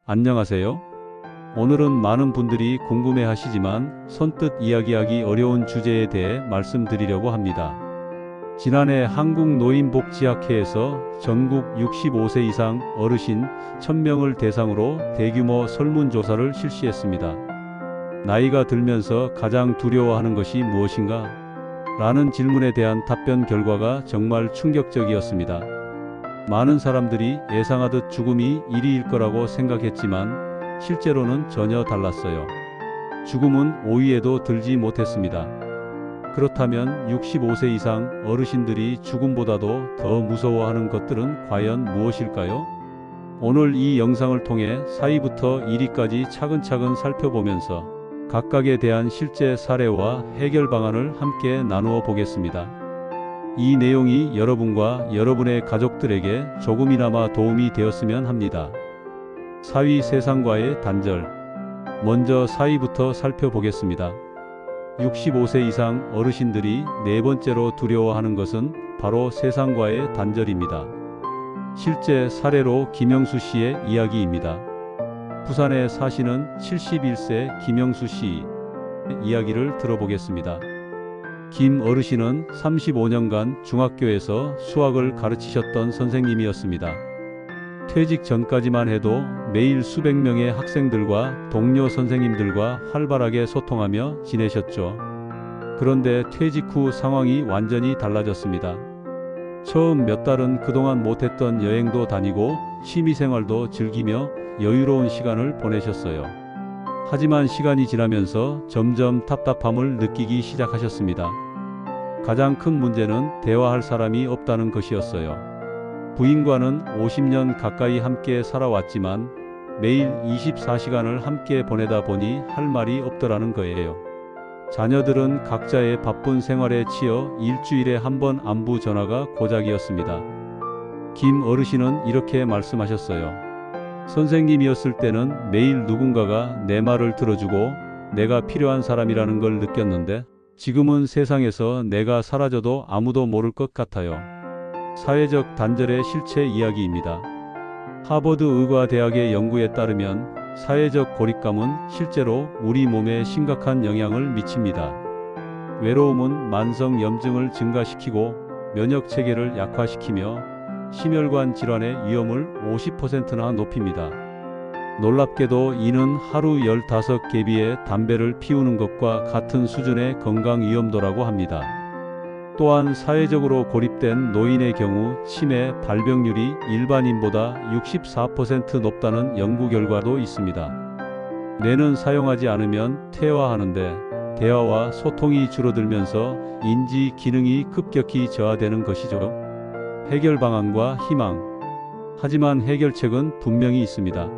안녕하세요. 오늘은 많은 분들이 궁금해 하시지만 선뜻 이야기하기 어려운 주제에 대해 말씀드리려고 합니다. 지난해 한국노인복지학회에서 전국 65세 이상 어르신 1000명을 대상으로 대규모 설문조사를 실시했습니다. 나이가 들면서 가장 두려워하는 것이 무엇인가? 라는 질문에 대한 답변 결과가 정말 충격적이었습니다. 많은 사람들이 예상하듯 죽음이 1위일 거라고 생각했지만 실제로는 전혀 달랐어요. 죽음은 5위에도 들지 못했습니다. 그렇다면 65세 이상 어르신들이 죽음보다도 더 무서워하는 것들은 과연 무엇일까요? 오늘 이 영상을 통해 4위부터 1위까지 차근차근 살펴보면서 각각에 대한 실제 사례와 해결 방안을 함께 나누어 보겠습니다. 이 내용이 여러분과 여러분의 가족들에게 조금이나마 도움이 되었으면 합니다. 4위 세상과의 단절. 먼저 4위부터 살펴보겠습니다. 65세 이상 어르신들이 네 번째로 두려워하는 것은 바로 세상과의 단절입니다. 실제 사례로 김영수 씨의 이야기입니다. 부산에 사시는 71세 김영수 씨 이야기를 들어보겠습니다. 김 어르신은 35년간 중학교에서 수학을 가르치셨던 선생님이었습니다. 퇴직 전까지만 해도 매일 수백 명의 학생들과 동료 선생님들과 활발하게 소통하며 지내셨죠. 그런데 퇴직 후 상황이 완전히 달라졌습니다. 처음 몇 달은 그동안 못했던 여행도 다니고 취미생활도 즐기며 여유로운 시간을 보내셨어요. 하지만 시간이 지나면서 점점 답답함을 느끼기 시작하셨습니다. 가장 큰 문제는 대화할 사람이 없다는 것이었어요. 부인과는 50년 가까이 함께 살아왔지만 매일 24시간을 함께 보내다 보니 할 말이 없더라는 거예요. 자녀들은 각자의 바쁜 생활에 치여 일주일에 한 번 안부 전화가 고작이었습니다. 김 어르신은 이렇게 말씀하셨어요. 선생님이었을 때는 매일 누군가가 내 말을 들어주고 내가 필요한 사람이라는 걸 느꼈는데 지금은 세상에서 내가 사라져도 아무도 모를 것 같아요. 사회적 단절의 실체 이야기입니다. 하버드 의과대학의 연구에 따르면 사회적 고립감은 실제로 우리 몸에 심각한 영향을 미칩니다. 외로움은 만성 염증을 증가시키고 면역 체계를 약화시키며 심혈관 질환의 위험을 50%나 높입니다. 놀랍게도 이는 하루 15개비의 담배를 피우는 것과 같은 수준의 건강 위험도라고 합니다. 또한 사회적으로 고립된 노인의 경우 치매 발병률이 일반인보다 64% 높다는 연구 결과도 있습니다. 뇌는 사용하지 않으면 퇴화하는데 대화와 소통이 줄어들면서 인지 기능이 급격히 저하되는 것이죠. 해결 방안과 희망. 하지만 해결책은 분명히 있습니다.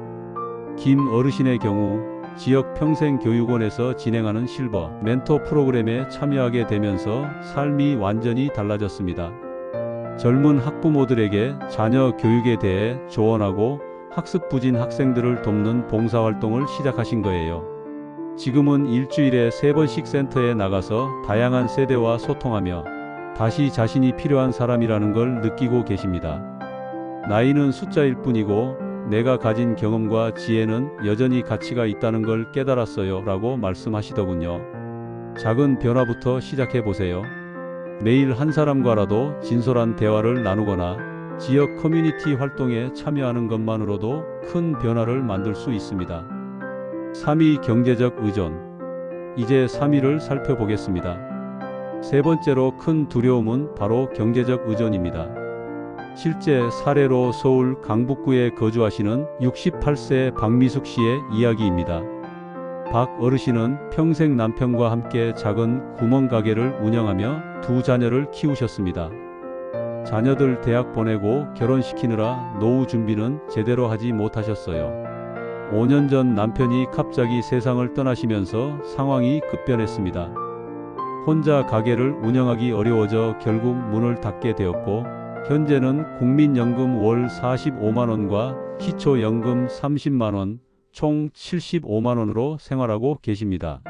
김 어르신의 경우 지역 평생교육원에서 진행하는 실버 멘토 프로그램에 참여하게 되면서 삶이 완전히 달라졌습니다. 젊은 학부모들에게 자녀 교육에 대해 조언하고 학습 부진 학생들을 돕는 봉사활동을 시작하신 거예요. 지금은 일주일에 3번씩 센터에 나가서 다양한 세대와 소통하며 다시 자신이 필요한 사람이라는 걸 느끼고 계십니다. 나이는 숫자일 뿐이고 내가 가진 경험과 지혜는 여전히 가치가 있다는 걸 깨달았어요 라고 말씀하시더군요. 작은 변화부터 시작해보세요. 매일 한 사람과라도 진솔한 대화를 나누거나 지역 커뮤니티 활동에 참여하는 것만으로도 큰 변화를 만들 수 있습니다. 3위 경제적 의존. 이제 3위를 살펴보겠습니다. 세 번째로 큰 두려움은 바로 경제적 의존입니다. 실제 사례로 서울 강북구에 거주하시는 68세 박미숙 씨의 이야기입니다. 박 어르신은 평생 남편과 함께 작은 구멍 가게를 운영하며 두 자녀를 키우셨습니다. 자녀들 대학 보내고 결혼시키느라 노후 준비는 제대로 하지 못하셨어요. 5년 전 남편이 갑자기 세상을 떠나시면서 상황이 급변했습니다. 혼자 가게를 운영하기 어려워져 결국 문을 닫게 되었고 현재는 국민연금 월 45만원과 기초연금 30만원, 총 75만원으로 생활하고 계십니다.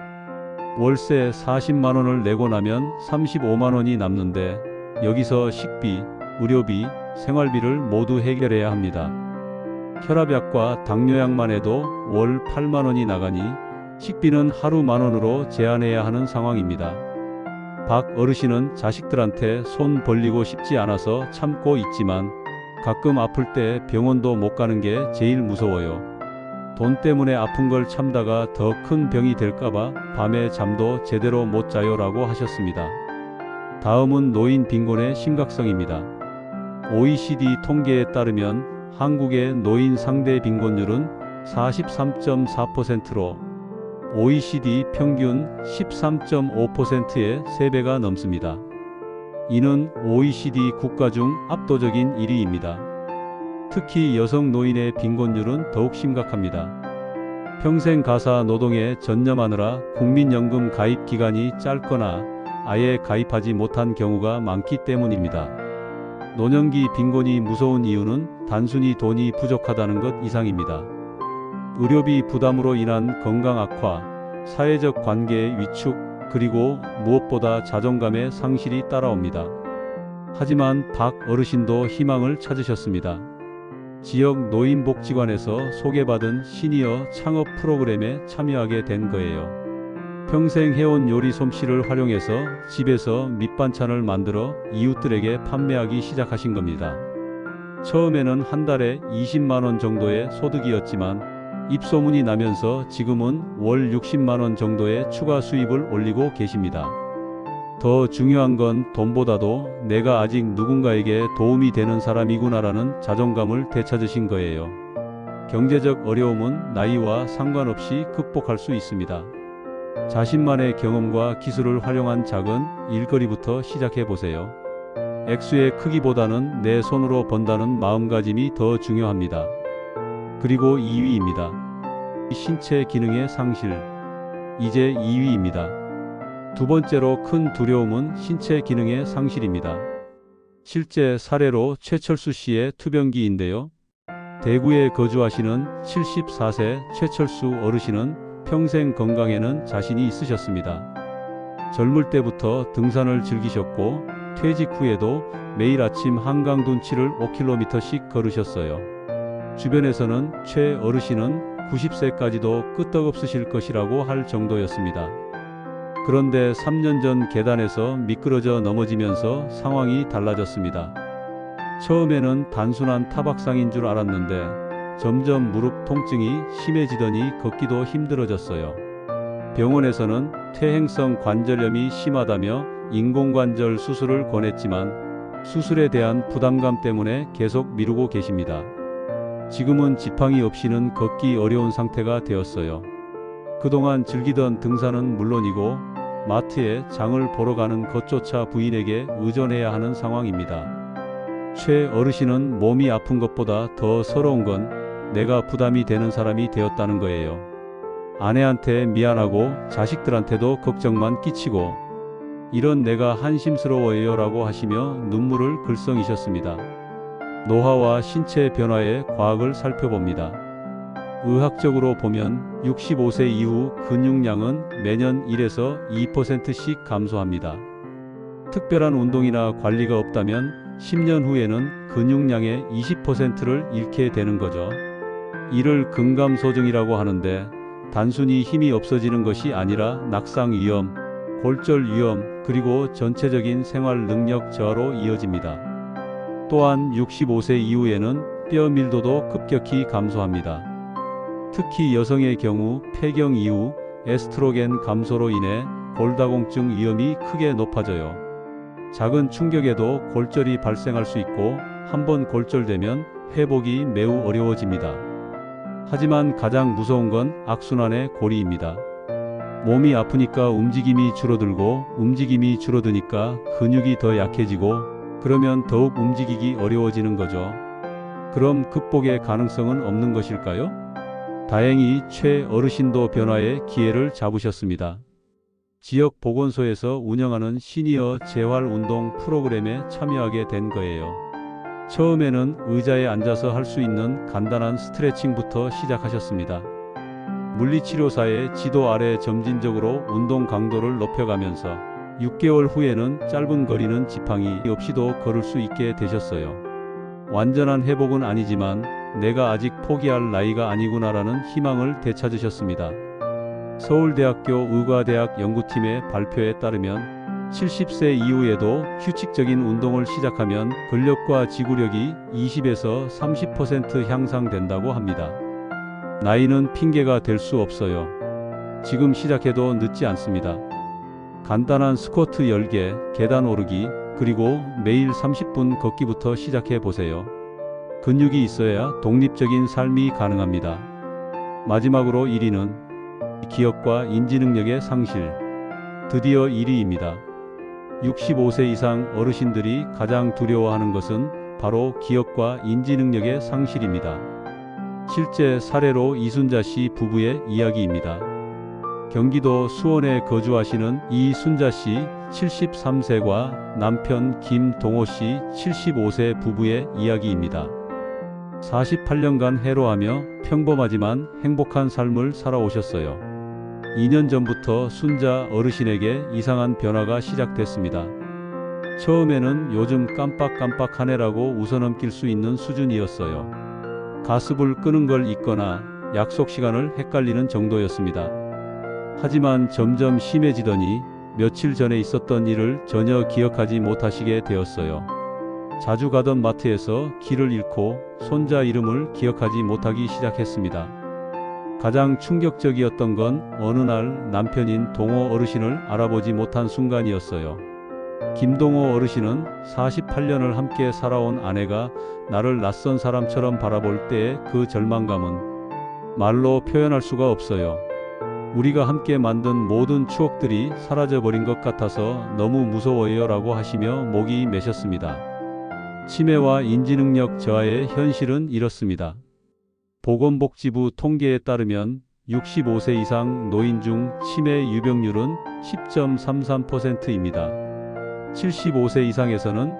월세 40만원을 내고 나면 35만원이 남는데 여기서 식비, 의료비, 생활비를 모두 해결해야 합니다. 혈압약과 당뇨약만 해도 월 8만 원이 나가니 식비는 하루 1만 원으로 제한해야 하는 상황입니다. 박 어르신은 자식들한테 손 벌리고 싶지 않아서 참고 있지만 가끔 아플 때 병원도 못 가는 게 제일 무서워요. 돈 때문에 아픈 걸 참다가 더 큰 병이 될까봐 밤에 잠도 제대로 못 자요 라고 하셨습니다. 다음은 노인 빈곤의 심각성입니다. OECD 통계에 따르면 한국의 노인 상대 빈곤율은 43.4%로 OECD 평균 13.5%의 3배가 넘습니다. 이는 OECD 국가 중 압도적인 1위입니다. 특히 여성 노인의 빈곤율은 더욱 심각합니다. 평생 가사 노동에 전념하느라 국민연금 가입 기간이 짧거나 아예 가입하지 못한 경우가 많기 때문입니다. 노년기 빈곤이 무서운 이유는 단순히 돈이 부족하다는 것 이상입니다. 의료비 부담으로 인한 건강 악화, 사회적 관계의 위축, 그리고 무엇보다 자존감의 상실이 따라옵니다. 하지만 박 어르신도 희망을 찾으셨습니다. 지역 노인복지관에서 소개받은 시니어 창업 프로그램에 참여하게 된 거예요. 평생 해온 요리 솜씨를 활용해서 집에서 밑반찬을 만들어 이웃들에게 판매하기 시작하신 겁니다. 처음에는 한 달에 20만 원 정도의 소득이었지만 입소문이 나면서 지금은 월 60만 원 정도의 추가 수입을 올리고 계십니다. 더 중요한 건 돈보다도 내가 아직 누군가에게 도움이 되는 사람이구나라는 자존감을 되찾으신 거예요. 경제적 어려움은 나이와 상관없이 극복할 수 있습니다. 자신만의 경험과 기술을 활용한 작은 일거리부터 시작해 보세요. 액수의 크기보다는 내 손으로 번다는 마음가짐이 더 중요합니다. 그리고 2위입니다. 신체 기능의 상실. 이제 2위입니다. 두 번째로 큰 두려움은 신체 기능의 상실입니다. 실제 사례로 최철수 씨의 투병기인데요. 대구에 거주하시는 74세 최철수 어르신은 평생 건강에는 자신이 있으셨습니다. 젊을 때부터 등산을 즐기셨고 퇴직 후에도 매일 아침 한강 둔치를 5km씩 걸으셨어요. 주변에서는 최 어르신은 90세까지도 끄떡없으실 것이라고 할 정도였습니다. 그런데 3년 전 계단에서 미끄러져 넘어지면서 상황이 달라졌습니다. 처음에는 단순한 타박상인 줄 알았는데 점점 무릎 통증이 심해지더니 걷기도 힘들어졌어요. 병원에서는 퇴행성 관절염이 심하다며 인공관절 수술을 권했지만 수술에 대한 부담감 때문에 계속 미루고 계십니다. 지금은 지팡이 없이는 걷기 어려운 상태가 되었어요. 그동안 즐기던 등산은 물론이고 마트에 장을 보러 가는 것조차 부인에게 의존해야 하는 상황입니다. 최 어르신은 몸이 아픈 것보다 더 서러운 건 내가 부담이 되는 사람이 되었다는 거예요. 아내한테 미안하고 자식들한테도 걱정만 끼치고 이런 내가 한심스러워요 라고 하시며 눈물을 글썽이셨습니다. 노화와 신체 변화의 과학을 살펴봅니다. 의학적으로 보면 65세 이후 근육량은 매년 1에서 2%씩 감소합니다. 특별한 운동이나 관리가 없다면 10년 후에는 근육량의 20%를 잃게 되는 거죠. 이를 근감소증이라고 하는데 단순히 힘이 없어지는 것이 아니라 낙상 위험, 골절 위험, 그리고 전체적인 생활 능력 저하로 이어집니다. 또한 65세 이후에는 뼈 밀도도 급격히 감소합니다. 특히 여성의 경우 폐경 이후 에스트로겐 감소로 인해 골다공증 위험이 크게 높아져요. 작은 충격에도 골절이 발생할 수 있고 한번 골절되면 회복이 매우 어려워집니다. 하지만 가장 무서운 건 악순환의 고리입니다. 몸이 아프니까 움직임이 줄어들고 움직임이 줄어드니까 근육이 더 약해지고 그러면 더욱 움직이기 어려워지는 거죠. 그럼 극복의 가능성은 없는 것일까요? 다행히 최 어르신도 변화의 기회를 잡으셨습니다. 지역 보건소에서 운영하는 시니어 재활운동 프로그램에 참여하게 된 거예요. 처음에는 의자에 앉아서 할 수 있는 간단한 스트레칭부터 시작하셨습니다. 물리치료사의 지도 아래 점진적으로 운동 강도를 높여가면서 6개월 후에는 짧은 거리는 지팡이 없이도 걸을 수 있게 되셨어요. 완전한 회복은 아니지만 내가 아직 포기할 나이가 아니구나라는 희망을 되찾으셨습니다. 서울대학교 의과대학 연구팀의 발표에 따르면 70세 이후에도 규칙적인 운동을 시작하면 근력과 지구력이 20에서 30% 향상된다고 합니다. 나이는 핑계가 될 수 없어요. 지금 시작해도 늦지 않습니다. 간단한 스쿼트 10개, 계단 오르기, 그리고 매일 30분 걷기부터 시작해 보세요. 근육이 있어야 독립적인 삶이 가능합니다. 마지막으로 1위는 기억과 인지 능력의 상실. 드디어 1위입니다. 65세 이상 어르신들이 가장 두려워하는 것은 바로 기억과 인지 능력의 상실입니다. 실제 사례로 이순자 씨 부부의 이야기입니다. 경기도 수원에 거주하시는 이순자 씨 73세과 남편 김동호 씨 75세 부부의 이야기입니다. 48년간 해로하며 평범하지만 행복한 삶을 살아오셨어요. 2년 전부터 순자 어르신에게 이상한 변화가 시작됐습니다. 처음에는 요즘 깜빡깜빡하네라고 웃어넘길 수 있는 수준이었어요. 가습을 끄는 걸 잊거나 약속 시간을 헷갈리는 정도였습니다. 하지만 점점 심해지더니 며칠 전에 있었던 일을 전혀 기억하지 못하시게 되었어요. 자주 가던 마트에서 길을 잃고 손자 이름을 기억하지 못하기 시작했습니다. 가장 충격적이었던 건 어느 날 남편인 동호 어르신을 알아보지 못한 순간이었어요. 김동호 어르신은 48년을 함께 살아온 아내가 나를 낯선 사람처럼 바라볼 때의 그 절망감은 말로 표현할 수가 없어요. 우리가 함께 만든 모든 추억들이 사라져버린 것 같아서 너무 무서워요 라고 하시며 목이 메셨습니다. 치매와 인지능력 저하의 현실은 이렇습니다. 보건복지부 통계에 따르면 65세 이상 노인 중 치매 유병률은 10.33%입니다. 75세 이상에서는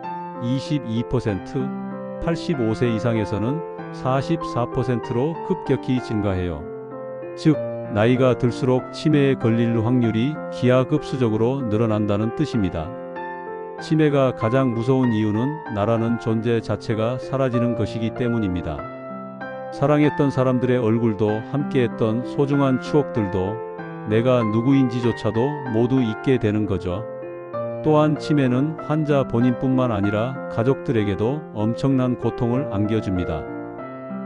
22%, 85세 이상에서는 44%로 급격히 증가해요. 즉, 나이가 들수록 치매에 걸릴 확률이 기하급수적으로 늘어난다는 뜻입니다. 치매가 가장 무서운 이유는 나라는 존재 자체가 사라지는 것이기 때문입니다. 사랑했던 사람들의 얼굴도 함께했던 소중한 추억들도 내가 누구인지조차도 모두 잊게 되는 거죠. 또한 치매는 환자 본인뿐만 아니라 가족들에게도 엄청난 고통을 안겨줍니다.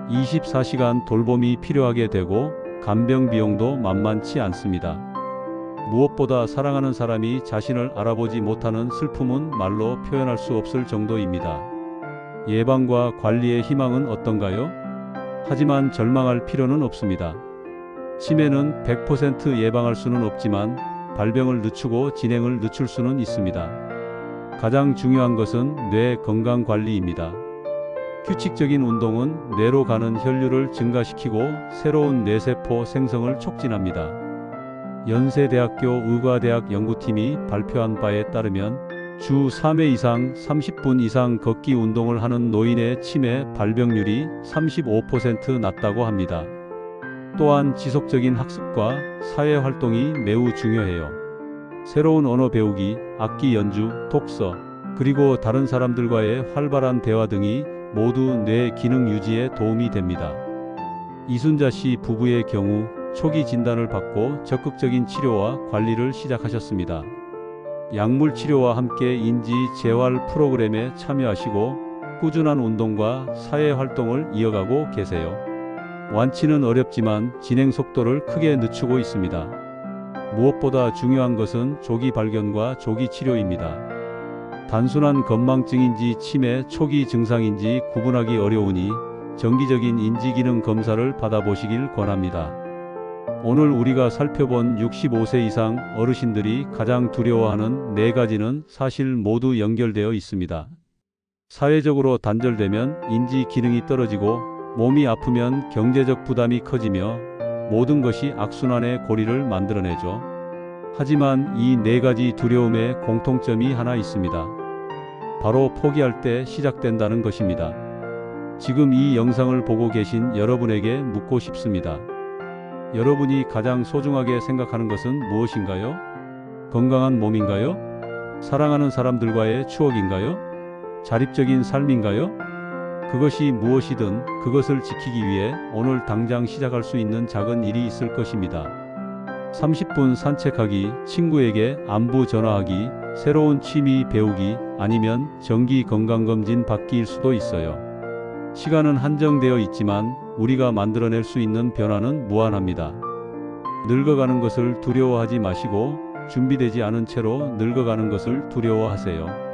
24시간 돌봄이 필요하게 되고 간병 비용도 만만치 않습니다. 무엇보다 사랑하는 사람이 자신을 알아보지 못하는 슬픔은 말로 표현할 수 없을 정도입니다. 예방과 관리의 희망은 어떤가요? 하지만 절망할 필요는 없습니다. 치매는 100% 예방할 수는 없지만 발병을 늦추고 진행을 늦출 수는 있습니다. 가장 중요한 것은 뇌 건강 관리입니다. 규칙적인 운동은 뇌로 가는 혈류를 증가시키고 새로운 뇌세포 생성을 촉진합니다. 연세대학교 의과대학 연구팀이 발표한 바에 따르면 주 3회 이상 30분 이상 걷기 운동을 하는 노인의 치매 발병률이 35% 낮다고 합니다. 또한 지속적인 학습과 사회 활동이 매우 중요해요. 새로운 언어 배우기, 악기 연주, 독서, 그리고 다른 사람들과의 활발한 대화 등이 모두 뇌 기능 유지에 도움이 됩니다. 이순자 씨 부부의 경우 초기 진단을 받고 적극적인 치료와 관리를 시작하셨습니다. 약물 치료와 함께 인지 재활 프로그램에 참여하시고 꾸준한 운동과 사회 활동을 이어가고 계세요. 완치는 어렵지만 진행 속도를 크게 늦추고 있습니다. 무엇보다 중요한 것은 조기 발견과 조기 치료입니다. 단순한 건망증인지 치매 초기 증상인지 구분하기 어려우니 정기적인 인지기능 검사를 받아보시길 권합니다. 오늘 우리가 살펴본 65세 이상 어르신들이 가장 두려워하는 4가지는 사실 모두 연결되어 있습니다. 사회적으로 단절되면 인지 기능이 떨어지고 몸이 아프면 경제적 부담이 커지며 모든 것이 악순환의 고리를 만들어내죠. 하지만 이 4가지 두려움의 공통점이 하나 있습니다. 바로 포기할 때 시작된다는 것입니다. 지금 이 영상을 보고 계신 여러분에게 묻고 싶습니다. 여러분이 가장 소중하게 생각하는 것은 무엇인가요? 건강한 몸인가요? 사랑하는 사람들과의 추억인가요? 자립적인 삶인가요? 그것이 무엇이든 그것을 지키기 위해 오늘 당장 시작할 수 있는 작은 일이 있을 것입니다. 30분 산책하기, 친구에게 안부 전화하기, 새로운 취미 배우기, 아니면 정기 건강검진 받기일 수도 있어요. 시간은 한정되어 있지만 우리가 만들어낼 수 있는 변화는 무한합니다. 늙어가는 것을 두려워하지 마시고 준비되지 않은 채로 늙어가는 것을 두려워하세요.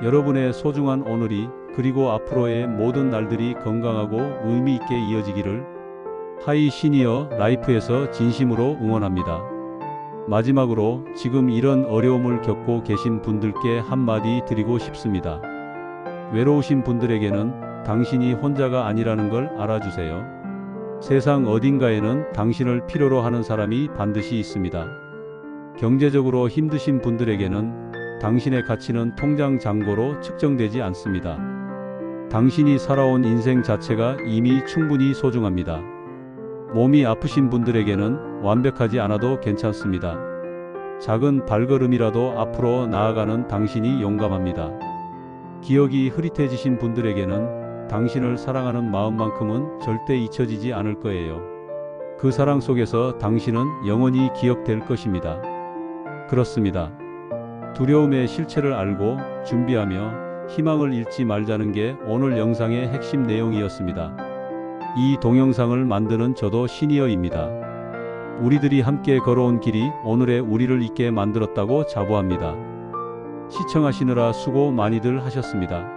여러분의 소중한 오늘이 그리고 앞으로의 모든 날들이 건강하고 의미 있게 이어지기를 하이 시니어 라이프에서 진심으로 응원합니다. 마지막으로 지금 이런 어려움을 겪고 계신 분들께 한마디 드리고 싶습니다. 외로우신 분들에게는 당신이 혼자가 아니라는 걸 알아주세요. 세상 어딘가에는 당신을 필요로 하는 사람이 반드시 있습니다. 경제적으로 힘드신 분들에게는 당신의 가치는 통장 잔고로 측정되지 않습니다. 당신이 살아온 인생 자체가 이미 충분히 소중합니다. 몸이 아프신 분들에게는 완벽하지 않아도 괜찮습니다. 작은 발걸음이라도 앞으로 나아가는 당신이 용감합니다. 기억이 흐릿해지신 분들에게는 당신을 사랑하는 마음만큼은 절대 잊혀지지 않을 거예요. 그 사랑 속에서 당신은 영원히 기억될 것입니다. 그렇습니다. 두려움의 실체를 알고 준비하며 희망을 잃지 말자는 게 오늘 영상의 핵심 내용이었습니다. 이 동영상을 만드는 저도 시니어입니다. 우리들이 함께 걸어온 길이 오늘의 우리를 있게 만들었다고 자부합니다. 시청하시느라 수고 많이들 하셨습니다.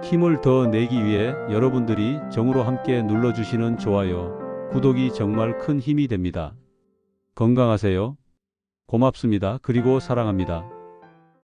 힘을 더 내기 위해 여러분들이 정으로 함께 눌러주시는 좋아요, 구독이 정말 큰 힘이 됩니다. 건강하세요. 고맙습니다. 그리고 사랑합니다.